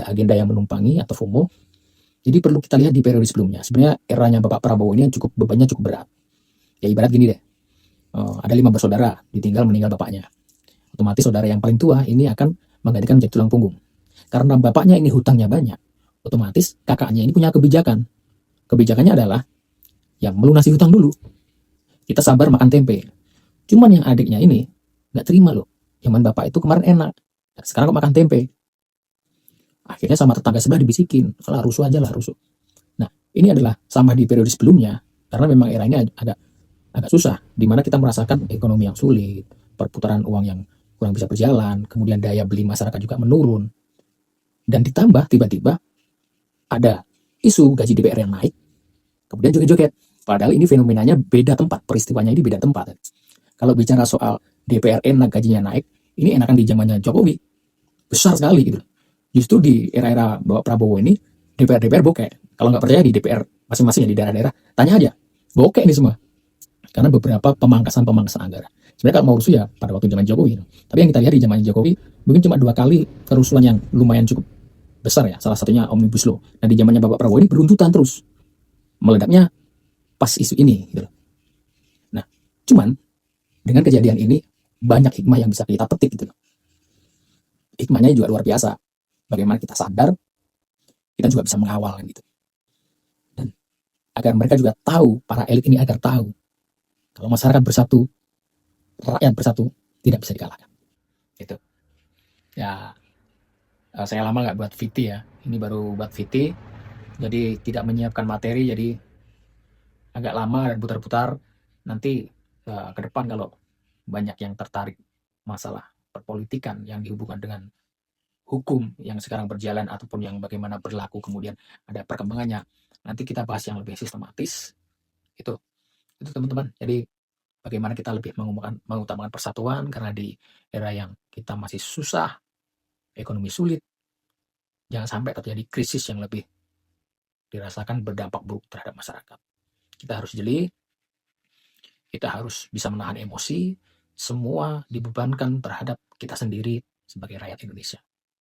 ada agenda yang menumpangi atau FOMO. Jadi perlu kita lihat di periode sebelumnya. Sebenarnya eranya Bapak Prabowo ini bebannya cukup berat. Ya ibarat gini deh, ada 5 bersaudara, ditinggal meninggal bapaknya. Otomatis saudara yang paling tua ini akan menggantikan menjadi tulang punggung. Karena bapaknya ini hutangnya banyak, otomatis kakaknya ini punya kebijakan. Kebijakannya adalah yang melunasi hutang dulu. Kita sabar makan tempe. Cuman yang adiknya ini nggak terima loh. Zaman bapak itu kemarin enak, sekarang kok makan tempe. Akhirnya sama tetangga sebelah dibisikin, kalau rusuh aja lah rusuh. Nah, ini adalah sama di periode sebelumnya, karena memang era ini agak susah, di mana kita merasakan ekonomi yang sulit, perputaran uang yang kurang bisa berjalan, kemudian daya beli masyarakat juga menurun, dan ditambah tiba-tiba ada isu gaji DPR yang naik, kemudian joget-joget. Padahal ini fenomenanya beda tempat, peristiwanya ini beda tempat. Kalau bicara soal DPR enak gajinya naik, ini enakan di zamannya Jokowi, besar sekali gitu. Justru di era-era Bapak Prabowo ini, DPR bokeh. Kalau nggak percaya di DPR masing-masing ya di daerah-daerah, tanya aja, bokeh ini semua. Karena beberapa pemangkasan anggaran. Sebenarnya kalau mau rusuh ya pada waktu zaman Jokowi. Tapi yang kita lihat di zaman Jokowi, mungkin cuma 2 kali kerusuhan yang lumayan cukup besar ya. Salah satunya Omnibus Law. Nah di zamannya Bapak Prabowo ini beruntutan terus. Meledaknya pas isu ini. Gitu. Nah, cuman dengan kejadian ini, banyak hikmah yang bisa kita petik gitu. Hikmahnya juga luar biasa. Bagaimana kita sadar, kita juga bisa mengawal gitu. Dan agar mereka juga tahu, para elit ini agar tahu, kalau masyarakat bersatu, rakyat bersatu, tidak bisa dikalahkan. Itu. Ya, saya lama nggak buat VT ya. Ini baru buat VT, jadi tidak menyiapkan materi, jadi agak lama dan putar-putar. Nanti ke depan kalau banyak yang tertarik masalah perpolitikan yang dihubungkan dengan hukum yang sekarang berjalan ataupun yang bagaimana berlaku kemudian ada perkembangannya, nanti kita bahas yang lebih sistematis. Itu teman-teman. Jadi bagaimana kita lebih mengutamakan persatuan, karena di era yang kita masih susah, ekonomi sulit, jangan sampai terjadi krisis yang lebih dirasakan berdampak buruk terhadap masyarakat. Kita harus jeli, kita harus bisa menahan emosi, semua dibebankan terhadap kita sendiri sebagai rakyat Indonesia.